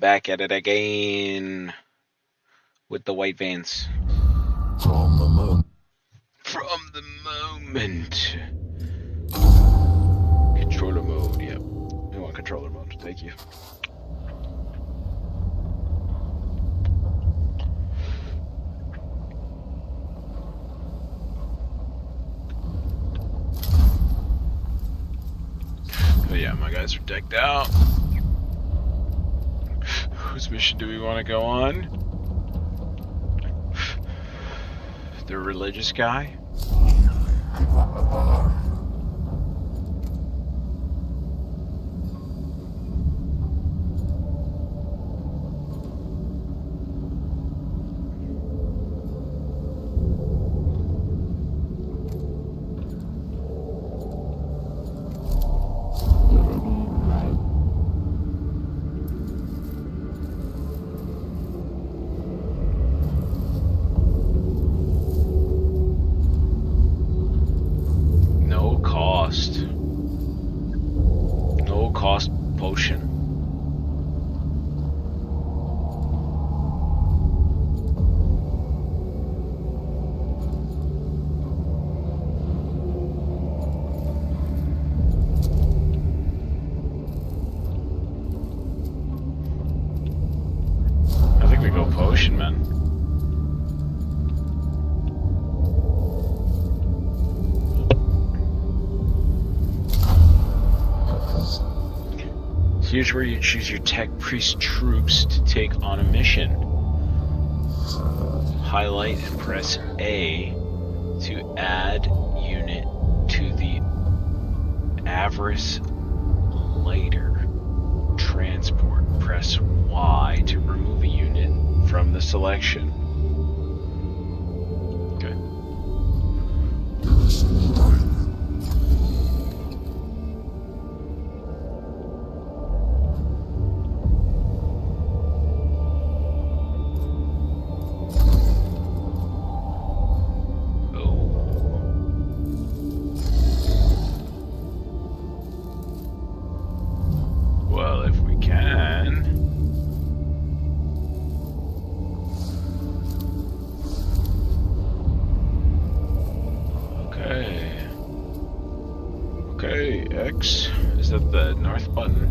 back at it again with the white vans. From the moon. From the moment. Controller mode, yep. I want controller mode, thank you. Oh yeah, my guys are decked out. Whose mission do we want to go on? The religious guy? Potion. I think we go potion, man. Here's where you choose your tech priest troops to take on a mission. Highlight and press A to add unit to the Avarice Lighter transport. Press Y to remove a unit from the selection. Okay. X. Is that the north button?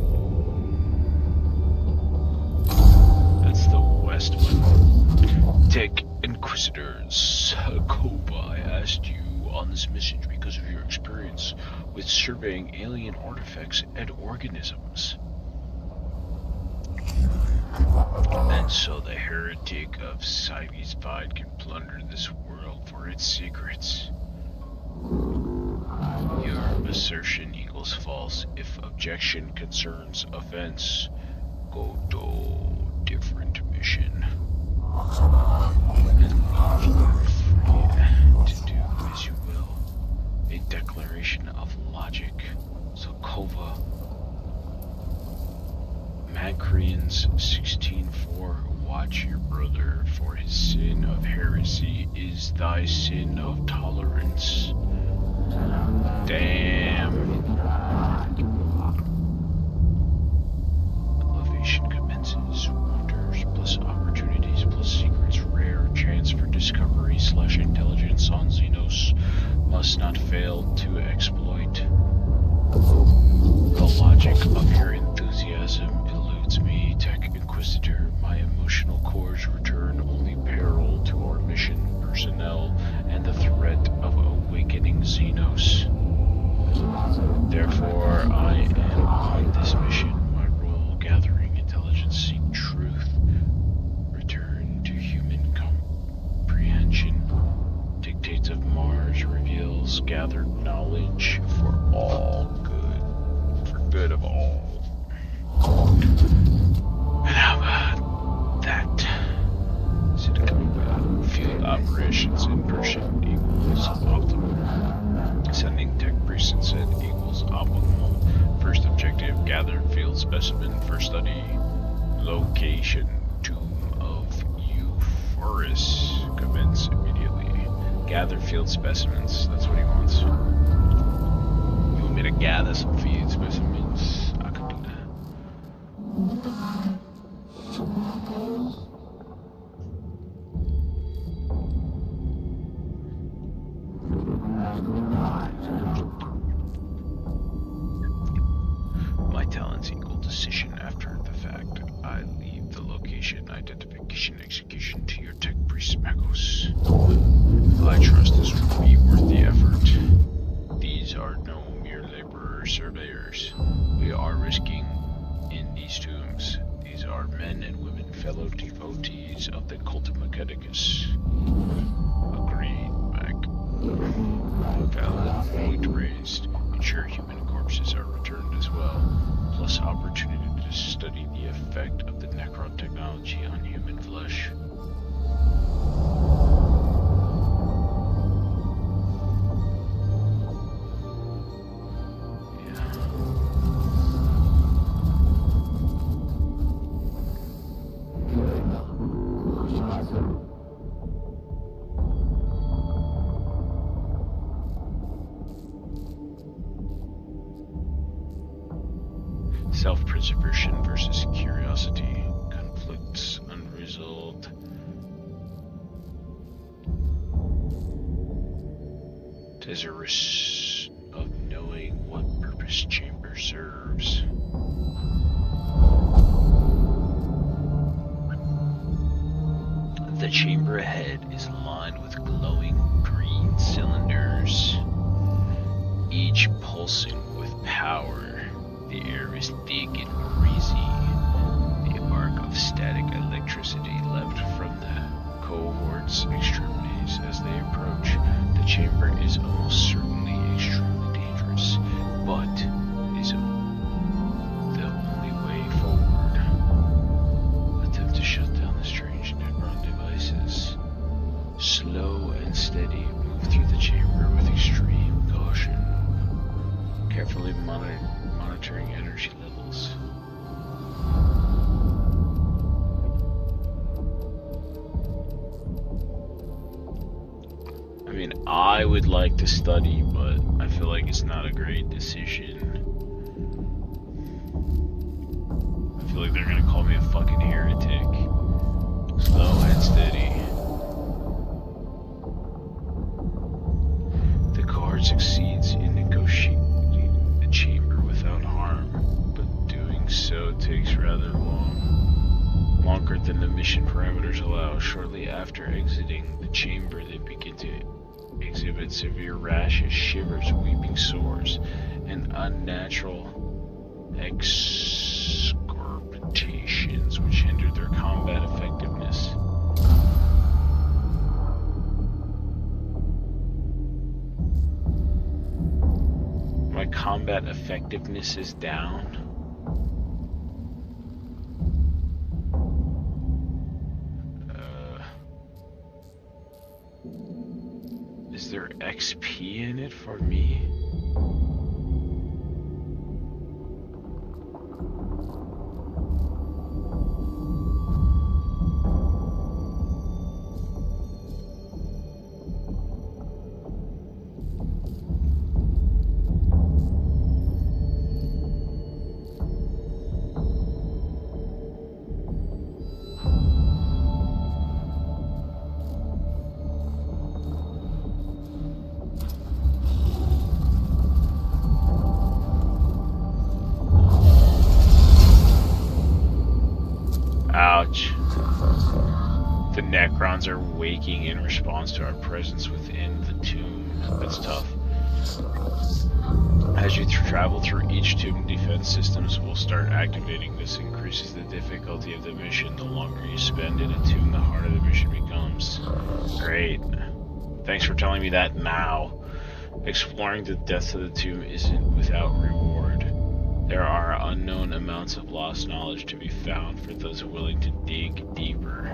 That's the west button. Tech Inquisitors. Koba, I asked you on this mission because of your experience with surveying alien artifacts and organisms. And so the heretic of Sigisvide can plunder this world for its secrets. Your assertion equals false. If objection concerns offense, go to different mission. And leave you free to do as you will. A declaration of logic. Sokova. Macrians 16:4. Watch your brother, for his sin of heresy is thy sin of tolerance. Damn. Elevation commences. Wonders plus opportunities plus secrets. Rare chance for discovery / intelligence on Xenos. Must not fail to exploit. The logic of your enthusiasm eludes me, Tech Inquisitor. My emotional cores return only peril to our mission personnel and the threat of awakening Xenos. Therefore, I am on this mission. My role, gathering intelligence, seek truth, return to human comprehension. Dictates of Mars reveals gathered knowledge for all good, for good of all. And how about that? Field operations inversion equals optimal. Sending tech priest instead equals optimal. First objective, gathered field specimen for study. Location, Tomb of Euphorus. Commence immediately. Gather field specimens, that's what he wants. You want me to gather some field specimens? I could do that. My talents equal decision after the fact. I leave the location, identification, execution to your tech priest, Mechanicaus. I trust this will be worth the effort. These are no mere laborers, surveyors. We are risking in these tombs. These are men and women, fellow devotees of the cult of Mechanicaus. Agreed, Mac. Valid point raised. Ensure human corpses are returned as well, plus opportunity to study the effect of the Necron technology on human flesh. Self-preservation versus curiosity. Conflicts unresolved. Desirous of knowing what purpose chamber serves. The chamber ahead is lined with glowing green cylinders, each pulsing with power. The air is thick and greasy. The arc of static electricity left from the cohort's extremities as they approach. The chamber is almost certainly extremely dangerous, but is the only way forward. Attempt to shut down the strange Necron devices. Slow and steady, move through the chamber with extreme caution. Carefully monitoring energy levels. I mean, I would like to study, but I feel like it's not a great decision. I feel like they're gonna call me a fucking heretic. Slow and steady. The cohort succeeds in negotiating the chamber without harm, but doing so takes rather long. Longer than the mission parameters allow. Shortly after exiting the chamber, they begin to exhibit severe rashes, shivers, weeping sores, and unnatural excoriations which hinder their combat effectiveness. My combat effectiveness is down. Is there XP in it for me? Ouch. The Necrons are waking in response to our presence within the tomb. That's tough. As you travel through each tomb, defense systems will start activating. This increases the difficulty of the mission. The longer you spend in a tomb, the harder the mission becomes. Great. Thanks for telling me that now. Exploring the depths of the tomb isn't without reward. There are unknown amounts of lost knowledge to be found for those willing to dig deeper.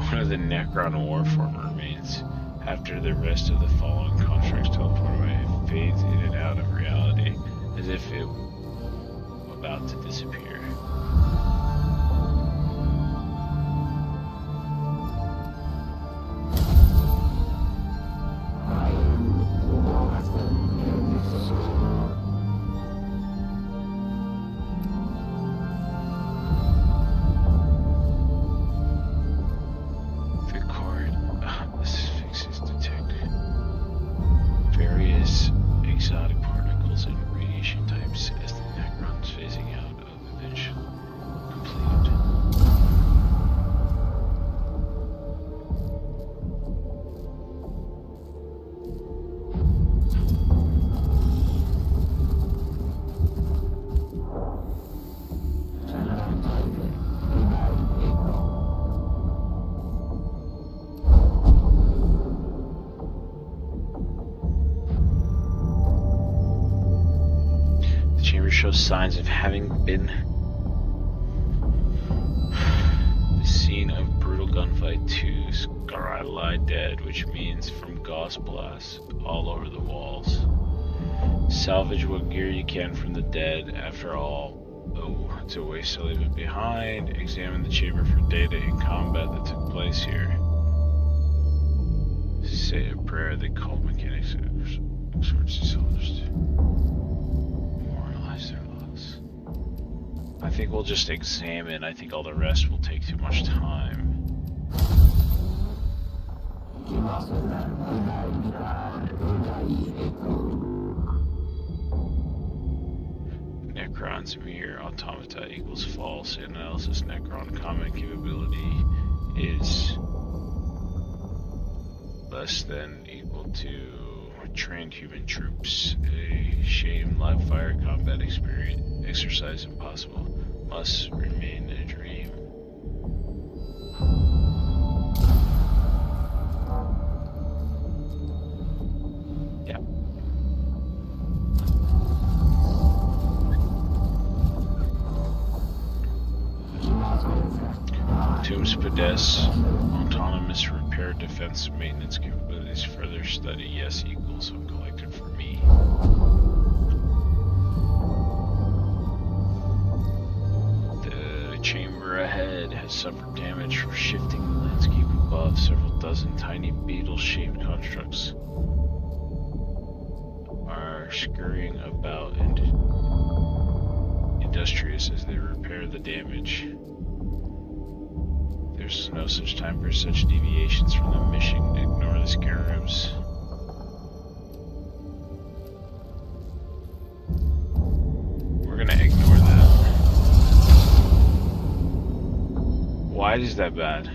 One of the Necron Warformer remains. After the rest of the following constructs teleport away, it fades in and out of reality, as if it were about to disappear. shows signs of having been the scene of brutal gunfight. 2 Scar lie dead, which means from gauze blasts all over the walls. Salvage what gear you can from the dead. After all, it's a waste to leave it behind. Examine the chamber for data in combat that took place here. Say a prayer they call Mechanics exhorts the soldiers to memorialize their loss. I think we'll just examine. I think all the rest will take too much time. Necron's mirror automata equals false. Analysis Necron comment capability is less than equal to trained human troops. A shame live fire combat experience exercise impossible. Must remain a dream. Yeah. Tombs Podes, autonomous repair, defense, maintenance capabilities, further study, yes equals uncollected for me. The chamber ahead has suffered damage from shifting the landscape above. Several dozen tiny beetle-shaped constructs are scurrying about and industrious as they repair the damage. There's no such time for such deviations from the mission. Ignore the scarabs. We're gonna ignore that. Why is that bad?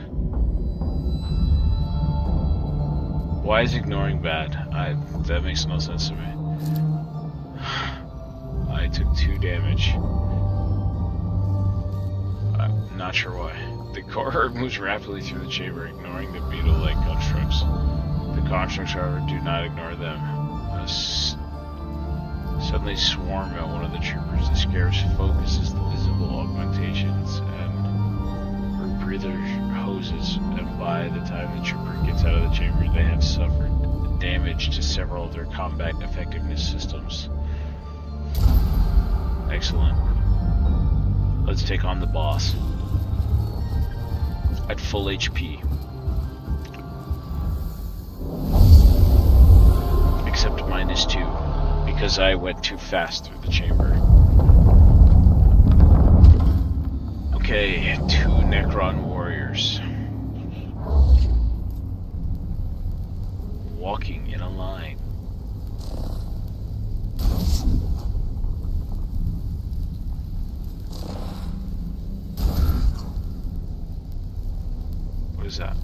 Why is ignoring bad? That makes no sense to me. I took 2 damage. I'm not sure why. The core moves rapidly through the chamber, ignoring the beetle-like constructs. The constructs, however, do not ignore them. Suddenly swarm at one of the troopers. The scarabs focuses the visible augmentations and breather hoses, and by the time the trooper gets out of the chamber, they have suffered damage to several of their combat effectiveness systems. Excellent. Let's take on the boss. At full HP. Except -2, because I went too fast through the chamber. Okay, 2 Necron warriors. Walking in a line. What is that?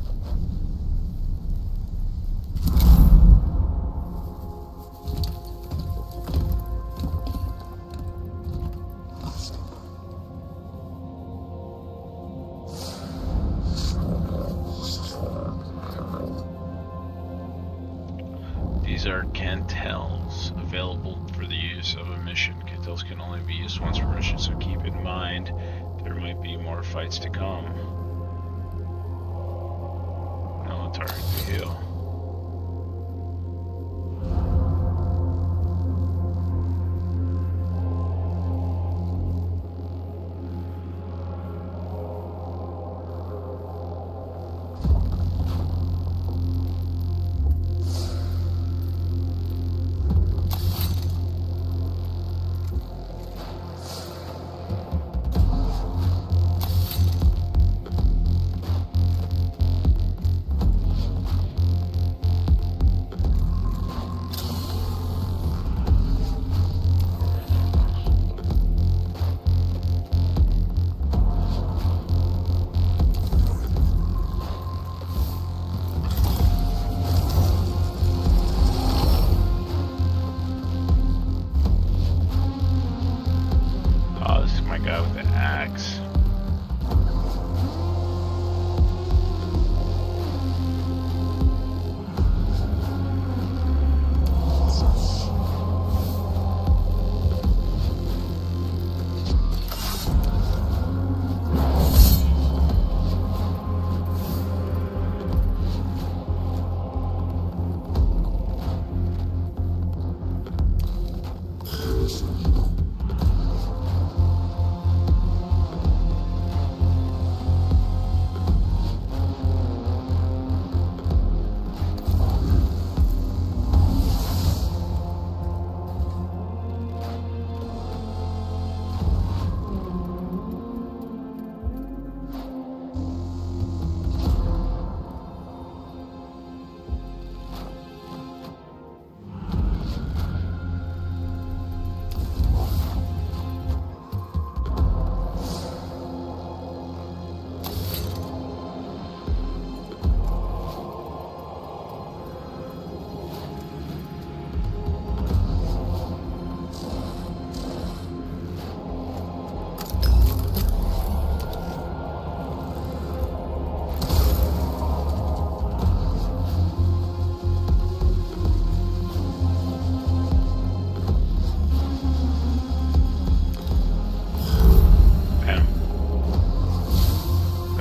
These are cantels available for the use of a mission. Cantels can only be used once per mission, so keep in mind there might be more fights to come. No target to heal.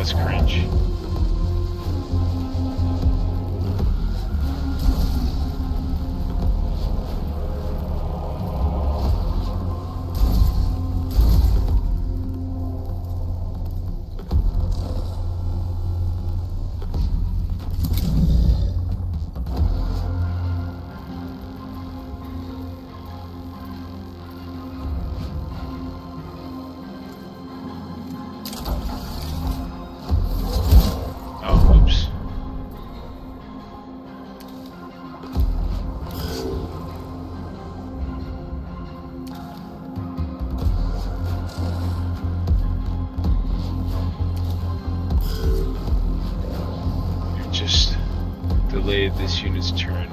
That's cringe. Oh, oops. You've just delayed this unit's turn.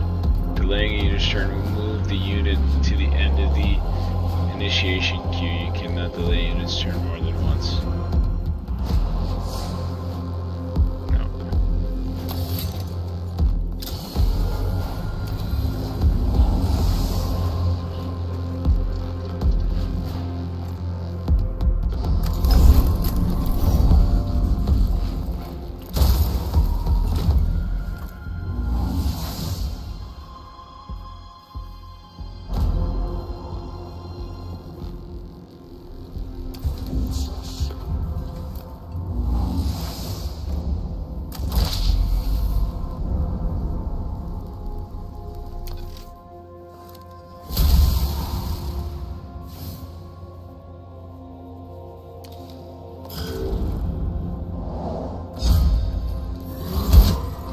Delaying a unit's turn will move the unit to the end of the initiation queue. You cannot delay a unit's turn more than once. No.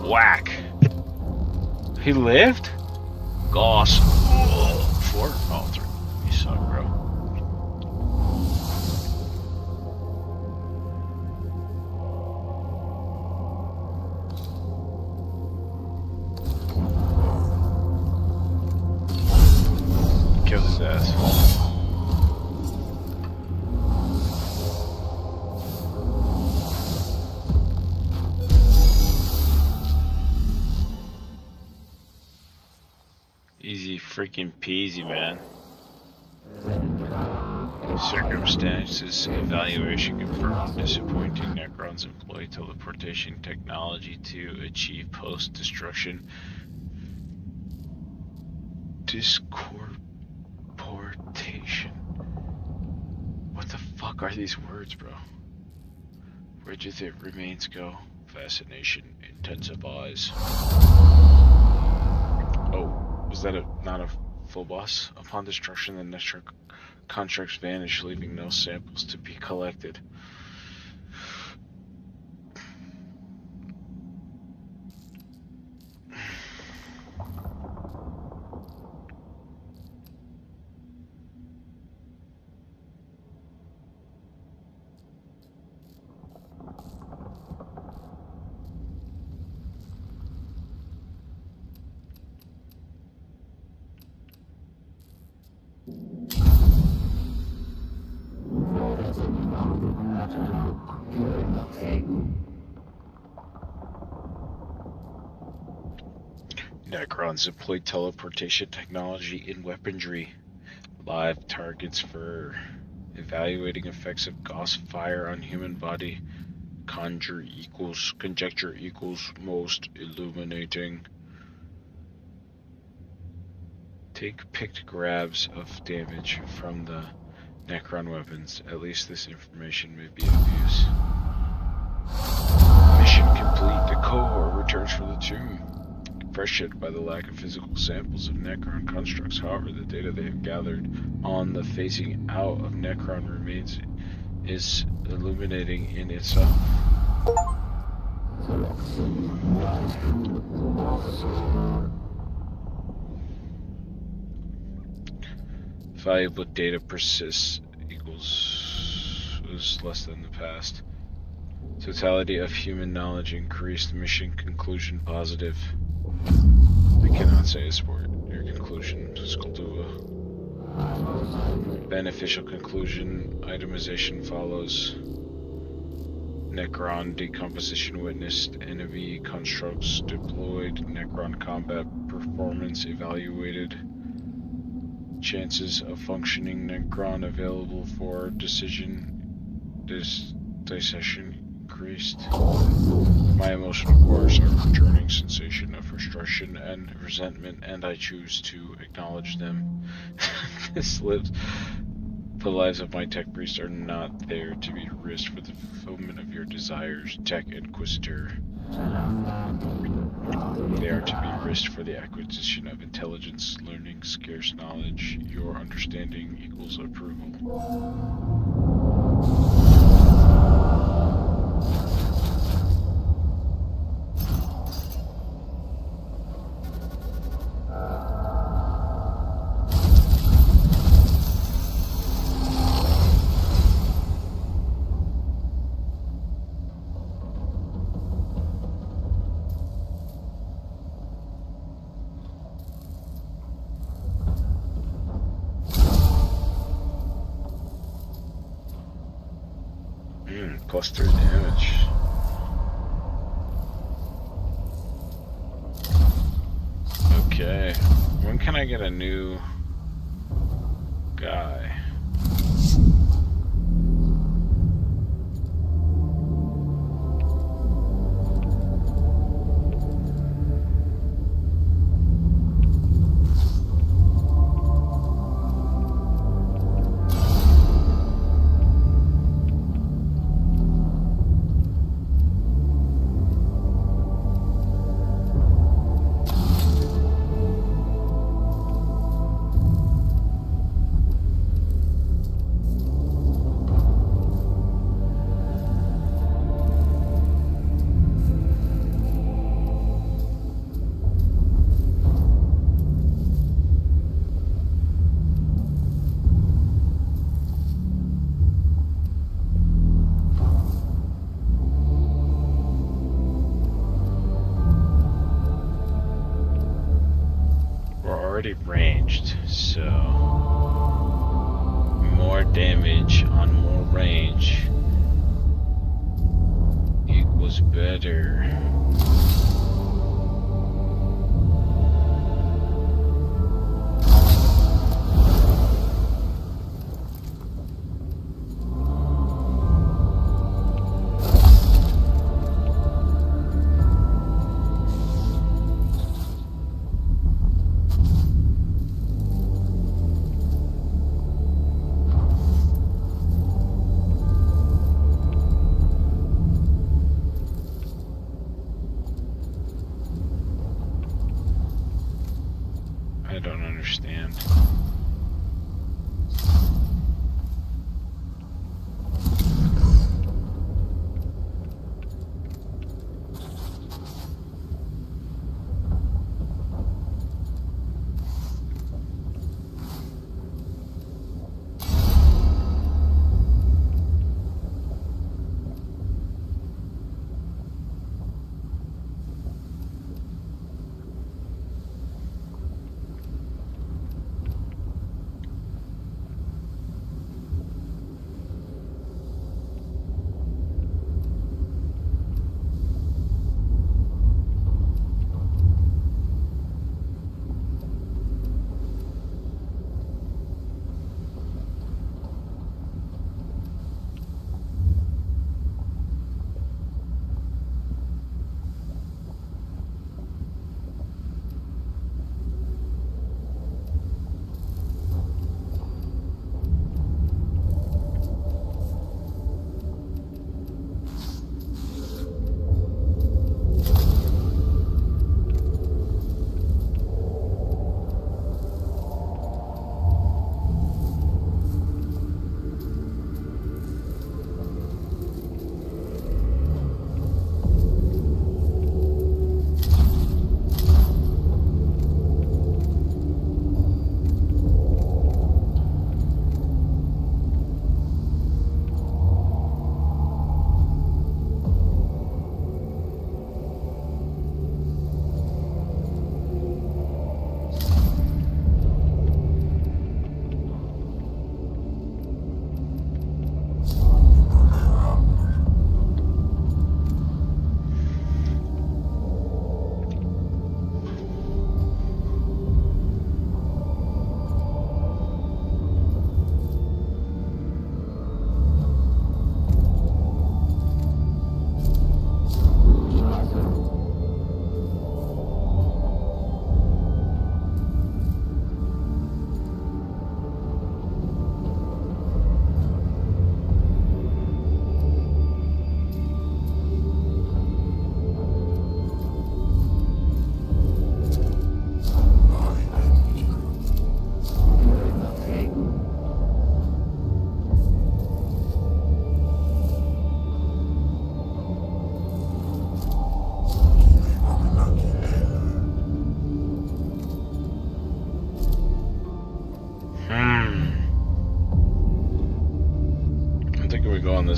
Whack. He lived? Goss. 4? Oh, 3. You suck, bro. Kill his ass. Easy freaking peasy, man. Circumstances evaluation confirmed disappointing Necrons employ teleportation technology to achieve post-destruction discorporation. What the fuck are these words, bro? Where do the remains go? Fascination intensifies. Oh. Was that not a full boss? Upon destruction, the Necron constructs vanish, leaving no samples to be collected. Necrons employ teleportation technology in weaponry. Live targets for evaluating effects of Gauss fire on human body. Conjecture equals most illuminating. Take picked grabs of damage from the Necron weapons. At least this information may be of use. Mission complete. The cohort returns from the tomb. Frustrated by the lack of physical samples of Necron constructs, however, the data they have gathered on the phasing out of Necron remains is illuminating in itself. Valuable data persists equals is less than the past. Totality of human knowledge increased. Mission conclusion positive. I cannot say a sport. Your conclusion, Skuldua. Beneficial conclusion. Itemization follows. Necron decomposition witnessed. Enemy constructs deployed. Necron combat performance evaluated. Chances of functioning Necron available for dissection increased. My emotional cores are returning sensation of frustration and resentment, and I choose to acknowledge them. The lives of my tech priests are not there to be risked for the fulfillment of your desires, Tech Inquisitor. They are to be risked for the acquisition of intelligence, learning, scarce knowledge. Your understanding equals approval. Plus 3 damage. Okay. When can I get a new guy? Already ranged, so more damage on more range equals better.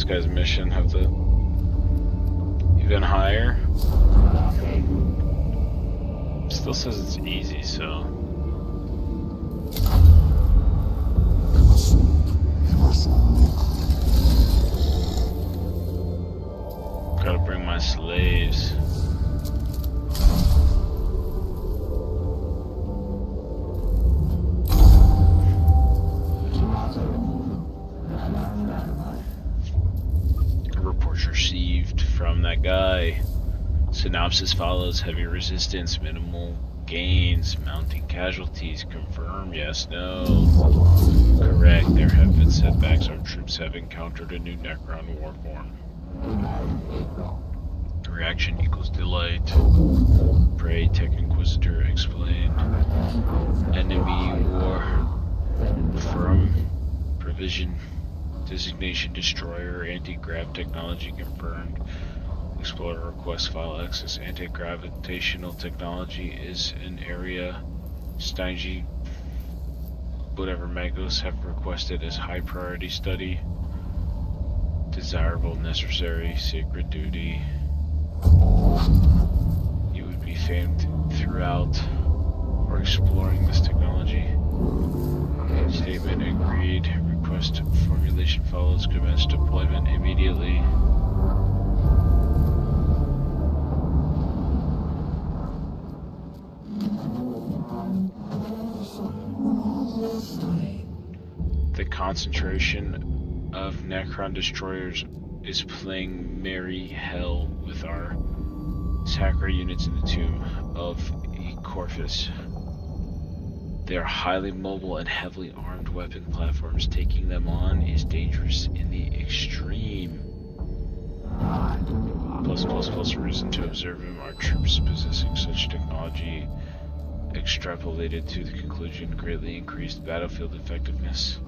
guy's mission have to even higher. Still says it's easy, so. Gotta bring my slaves. Reports received from that guy. Synopsis follows: heavy resistance, minimal gains, mounting casualties. Confirm, yes, no. Correct, there have been setbacks. Our troops have encountered a new Necron war form. Reaction equals delight. Pray, Tech Inquisitor explained. Enemy war from provision. Designation destroyer. Anti-grav technology confirmed. Explorer request file access. Anti-gravitational technology is an area Steinge, whatever Magos have requested as high priority study. Desirable, necessary, sacred duty. You would be famed throughout for exploring this technology. Statement agreed. Request formulation follows. Commence deployment immediately. The concentration of Necron destroyers is playing merry hell with our Sacra units in the tomb of Ecorphus. They are highly mobile and heavily armed weapon platforms. Taking them on is dangerous in the extreme. Plus reason to observe them. Our troops possessing such technology extrapolated to the conclusion greatly increased battlefield effectiveness.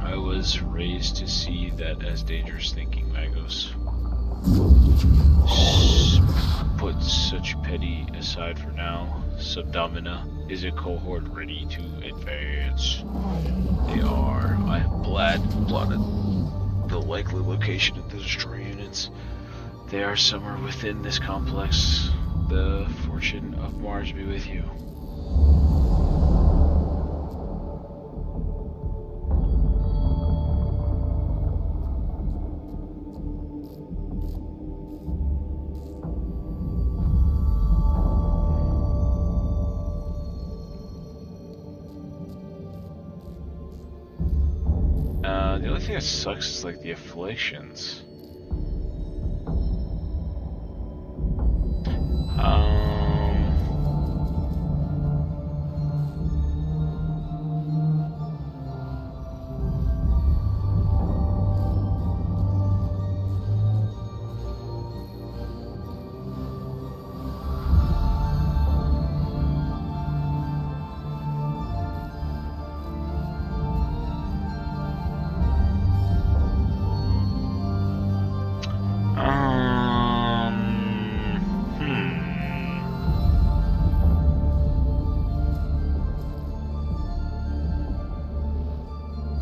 I was raised to see that as dangerous thinking, Magos. Put such petty aside for now. Subdomina is a cohort ready to advance. They are. I have plotted the likely location of the destroyer units. They are somewhere within this complex. The fortune of Mars be with you. The only thing that sucks is like the afflictions.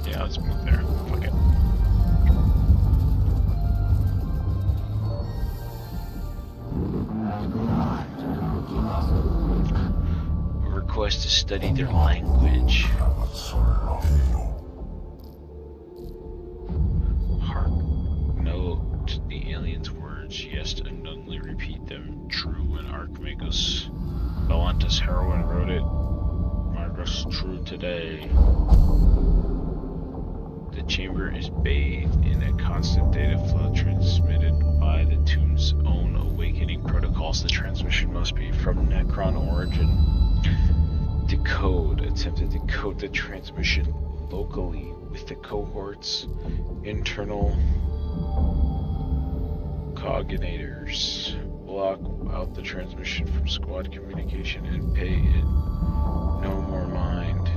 Yeah, let's move there. Fuck it. A request to study their language. Hark, note the aliens' words, yes, and nunnely repeat them. True when Archmagos Valantis heroine wrote it. Margus true today. The chamber is bathed in a constant data flow transmitted by the tomb's own awakening protocols. The transmission must be from Necron origin. Attempt to decode the transmission locally with the cohort's internal coordinators. Block out the transmission from squad communication and pay it no more mind.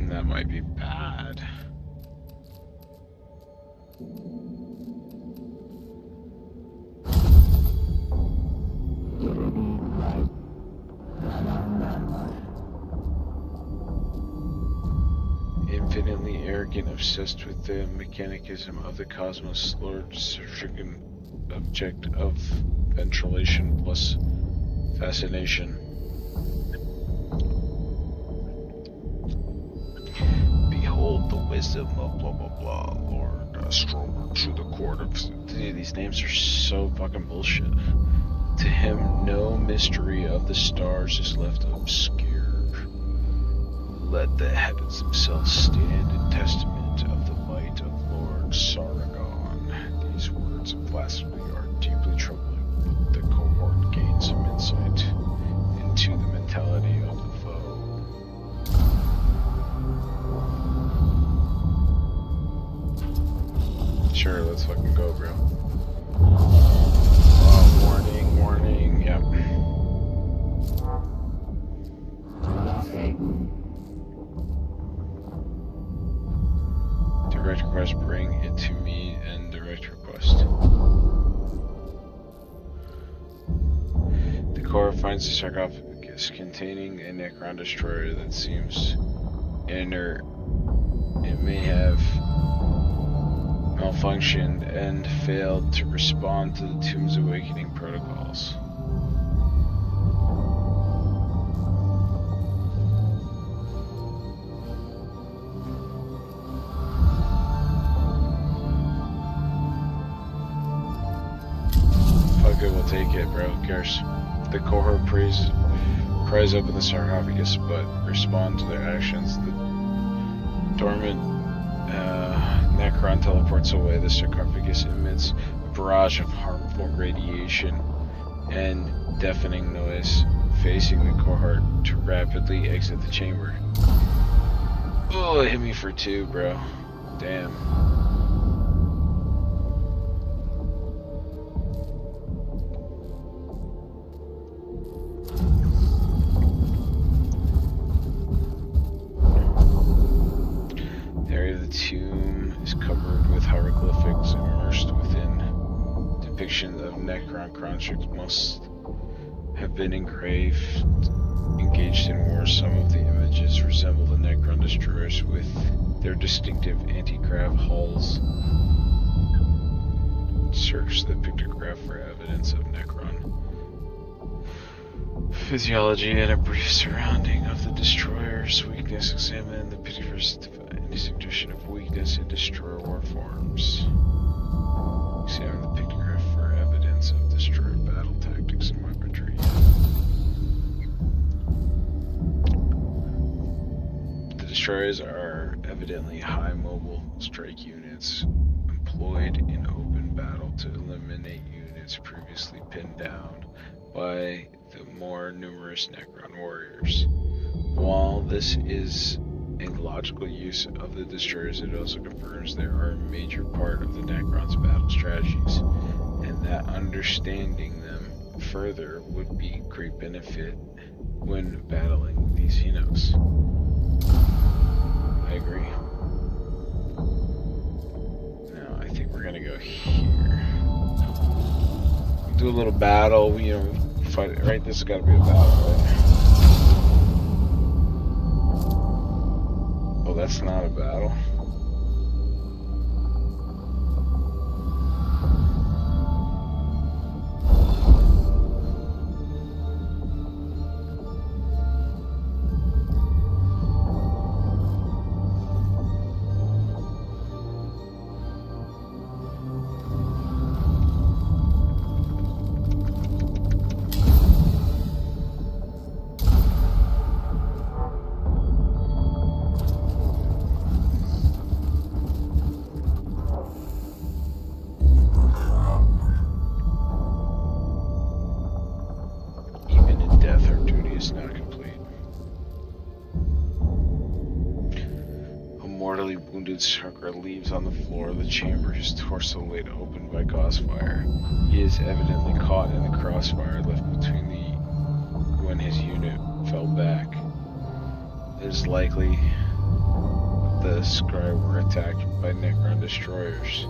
That might be bad. arrogant, obsessed with the mechanicism of the cosmos, Lord-stricken object of ventilation plus fascination. Behold the wisdom of blah blah blah, Lord Stromer to the court of... Dude, these names are so fucking bullshit. To him, no mystery of the stars is left obscure. Let the heavens themselves stand in testament of the might of Lord Sargon. These words of blasphemy are deeply troubling, but the cohort gains some insight into the mentality of the foe. Sure, let's fucking go, bro. Warning, warning, yep. Direct request, bring it to me, and direct request. The Corps finds the sarcophagus containing a Necron destroyer that seems inert. It may have malfunctioned and failed to respond to the tomb's awakening protocols. Fuck it, we'll take it, bro. Who cares? The cohort pries open the sarcophagus, but respond to their actions. The dormant Necron teleports away. The sarcophagus emits a barrage of harmful radiation and deafening noise, facing the cohort to rapidly exit the chamber. Oh, it hit me for 2, bro. Damn. The area of the tomb is covered with hieroglyphics immersed within. Depictions of Necron constructs must have been engaged in war. Some of the images resemble the Necron destroyers with their distinctive anti-grav hulls. Search the pictograph for evidence of Necron physiology and a brief surrounding of the destroyer's weakness. Examine the pictograph to find any suggestion of weakness in destroyer war forms. Examine the pictograph for evidence of destroyer battle tactics and weaponry. The destroyers are evidently high mobile strike units employed in open battle to eliminate units previously pinned down by the more numerous Necron warriors. While this is a logical use of the destroyers, it also confirms they are a major part of the Necron's battle strategies, and that understanding them further would be great benefit when battling these Xenos. I agree. Now, I think we're gonna go here. Do a little battle, fight it, right? This has gotta be a battle, right? Oh, that's not a battle. Sucker leaves on the floor of the chamber, his torso laid open by gauze-fire. He is evidently caught in the crossfire left between when his unit fell back. It is likely the Scry were attacked by Necron destroyers.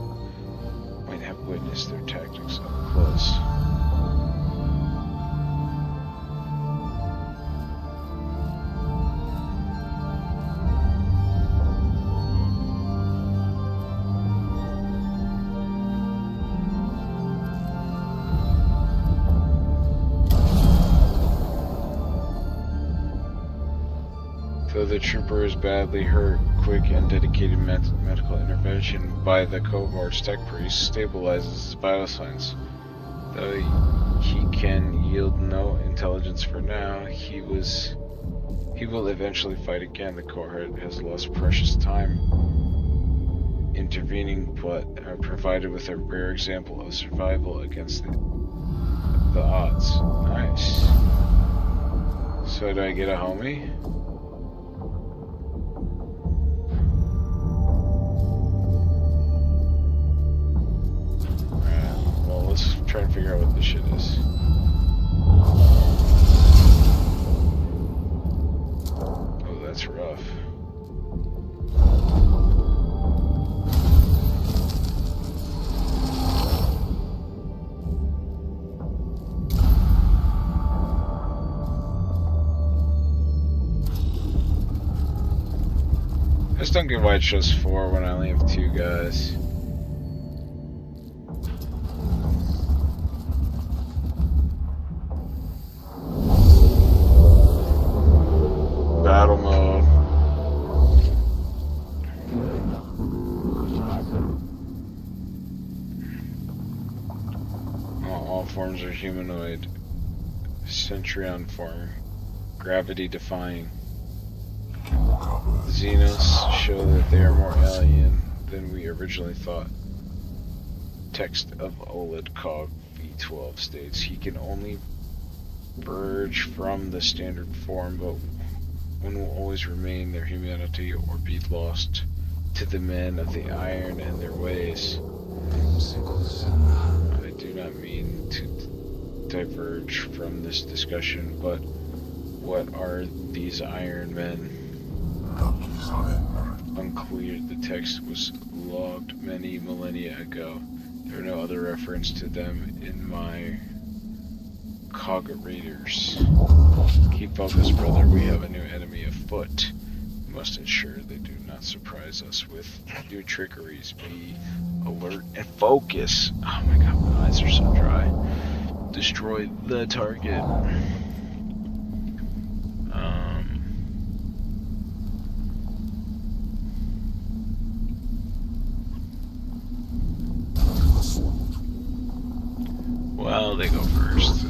Might have witnessed their tactics up close. the trooper is badly hurt, quick and dedicated medical intervention by the cohort's tech priest stabilizes his vital signs. Though he can yield no intelligence for now, he will eventually fight again. The cohort has lost precious time intervening, but are provided with a rare example of survival against the odds. Nice. So do I get a homie? Alright, well let's try and figure out what this shit is. Oh, that's rough. I just don't get why it's just 4 when I only have 2 guys. Battle mode. All forms are humanoid. Centurion form. Gravity defying. Xenos show that they are more alien than we originally thought. Text of OLED Cog V12 states he can only emerge from the standard form, but one will always remain their humanity or be lost to the men of the iron and their ways. I do not mean to diverge from this discussion, but what are these iron men? Unclear. The text was logged many millennia ago. There are no other reference to them in my cogrators. Keep focused, brother. We have a new enemy afoot. We must ensure they do not surprise us with new trickeries. Be alert and focus. Oh my god, my eyes are so dry. Destroy the target. Well, they go first, so.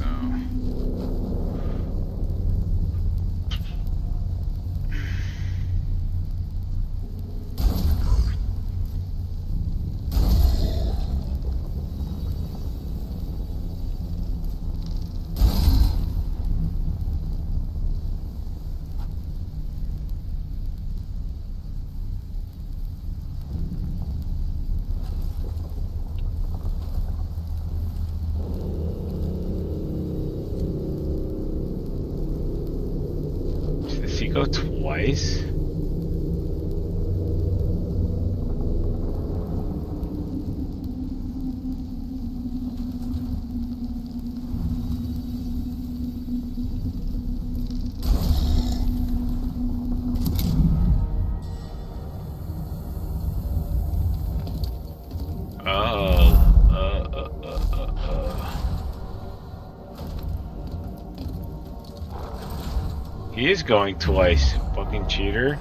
Does he go twice? He is going twice, fucking cheater.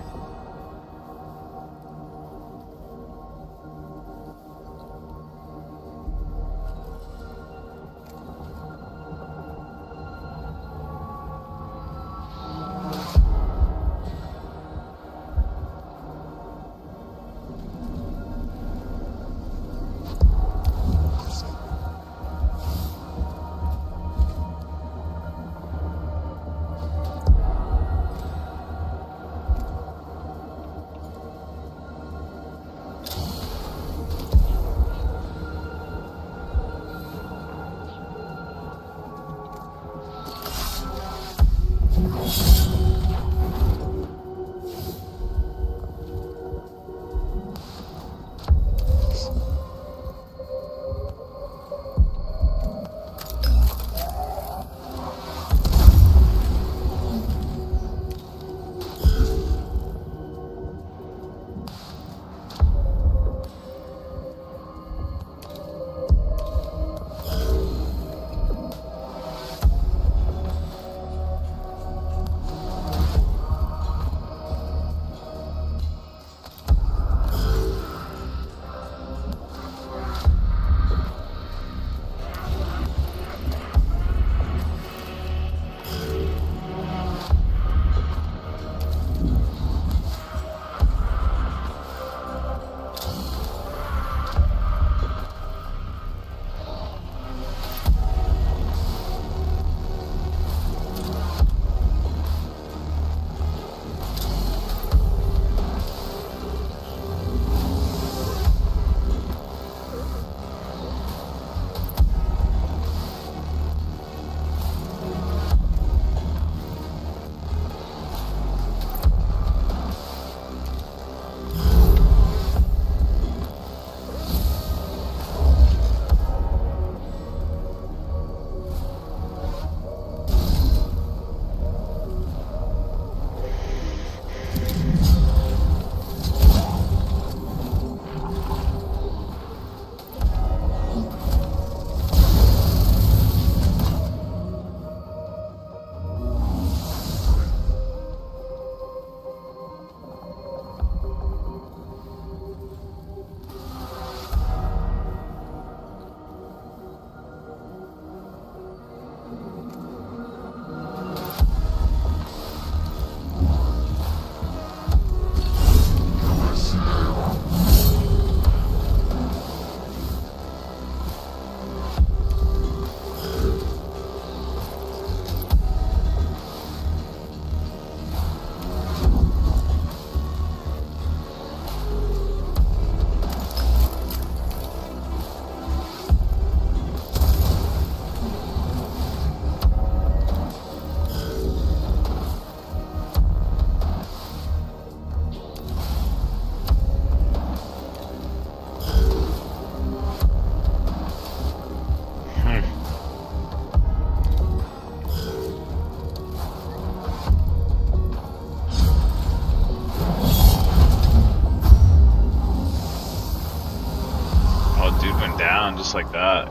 just like that.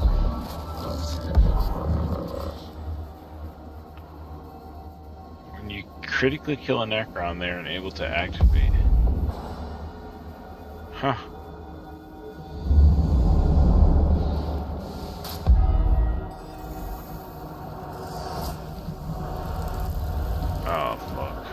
When you critically kill a Necron, they are unable to activate. Huh. Oh, fuck.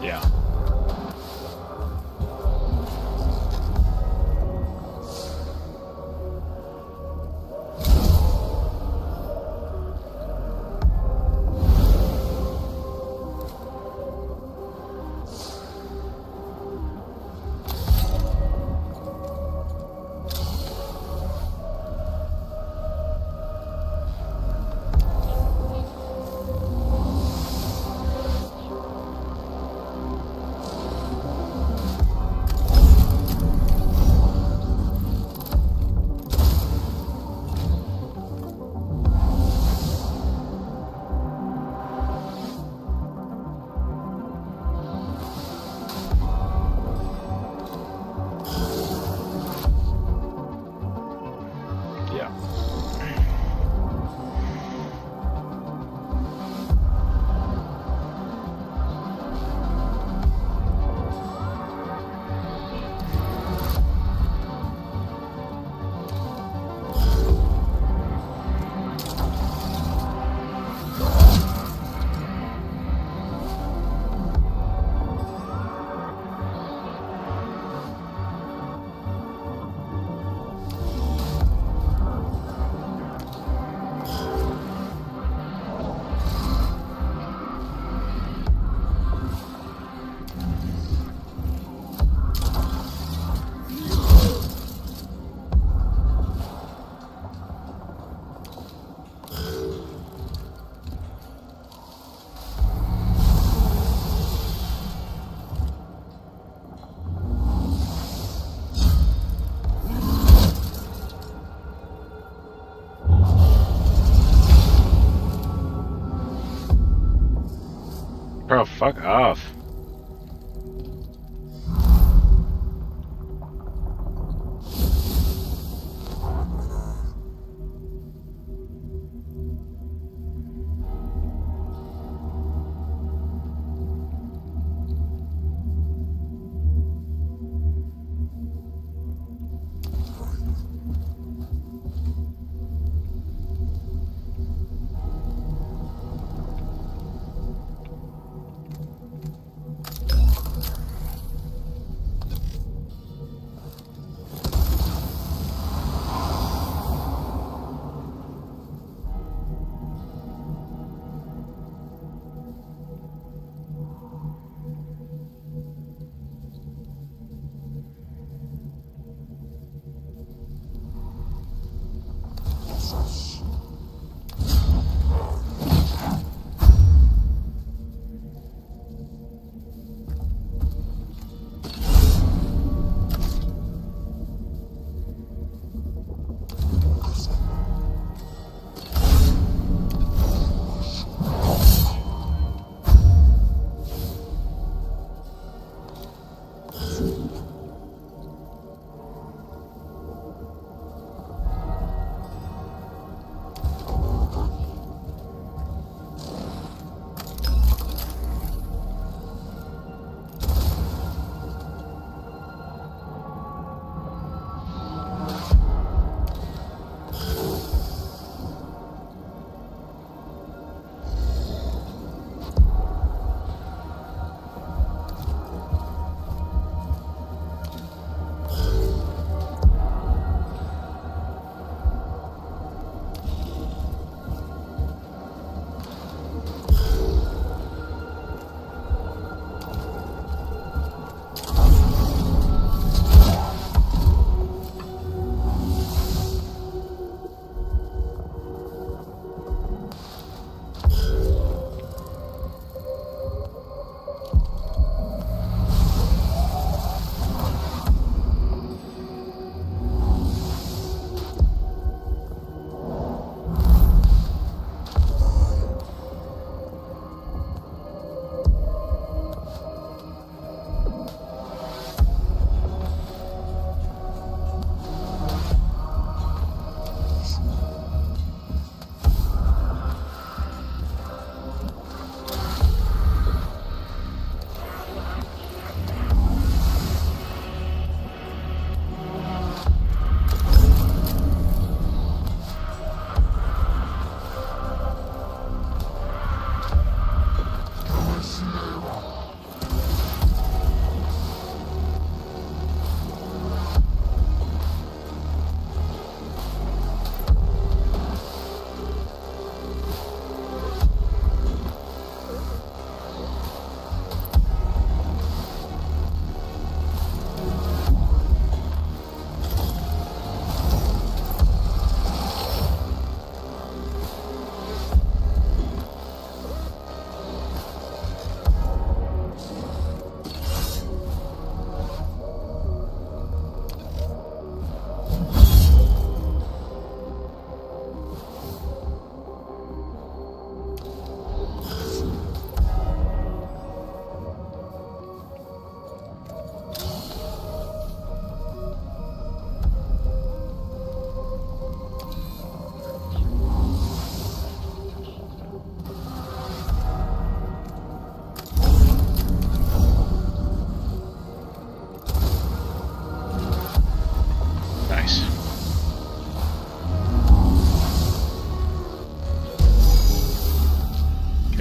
Yeah. Yeah. Bro, fuck off.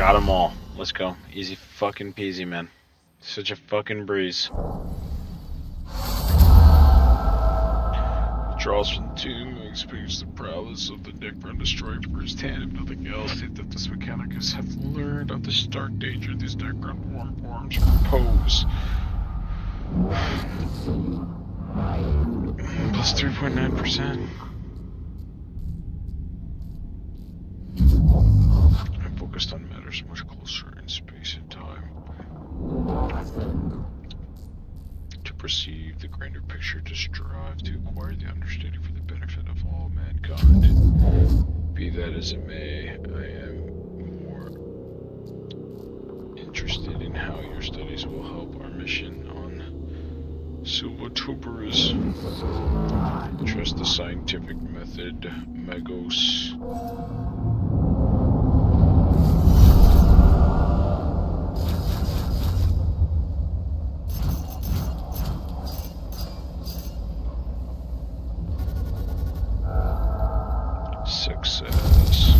Got them all. Let's go. Easy fucking peasy, man. Such a fucking breeze. Draws from the tomb, experience the prowess of the Necron destroyer firsthand, if nothing else, think that this Mechanicaus have learned of the stark danger these Necron warm forms pose. Plus 3.9%. I'm focused on matters much closer in space and time. To perceive the grander picture, to strive to acquire the understanding for the benefit of all mankind. Be that as it may, I am more interested in how your studies will help our mission on Silvotuberus. Trust the scientific method, Mechanicaus. Success.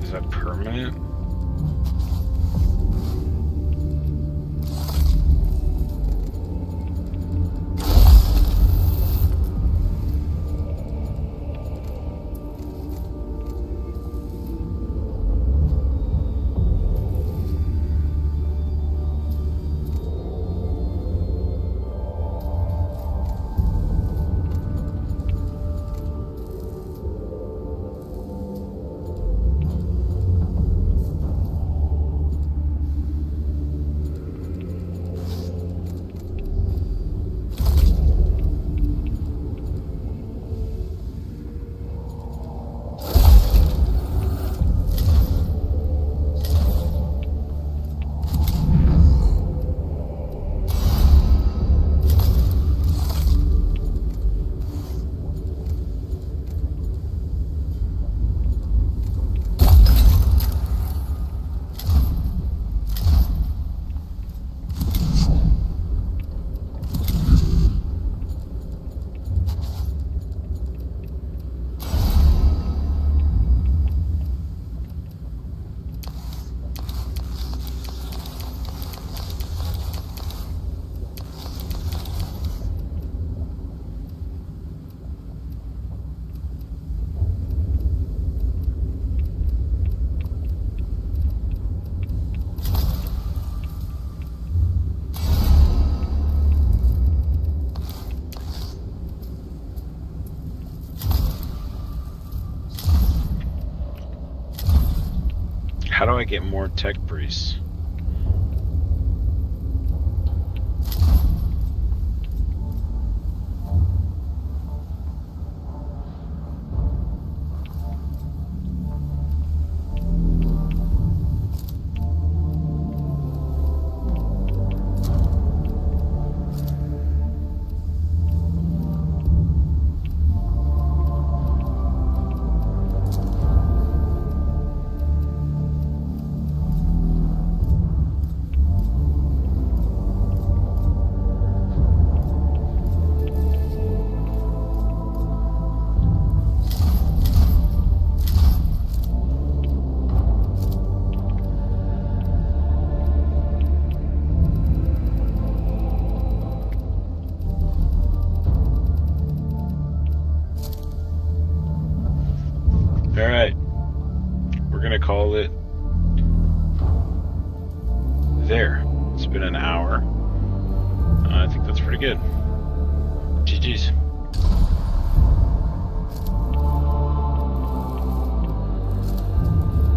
Is that permanent? How do I get more tech priests? Alright. We're gonna call it there. It's been an hour. I think that's pretty good. GG's.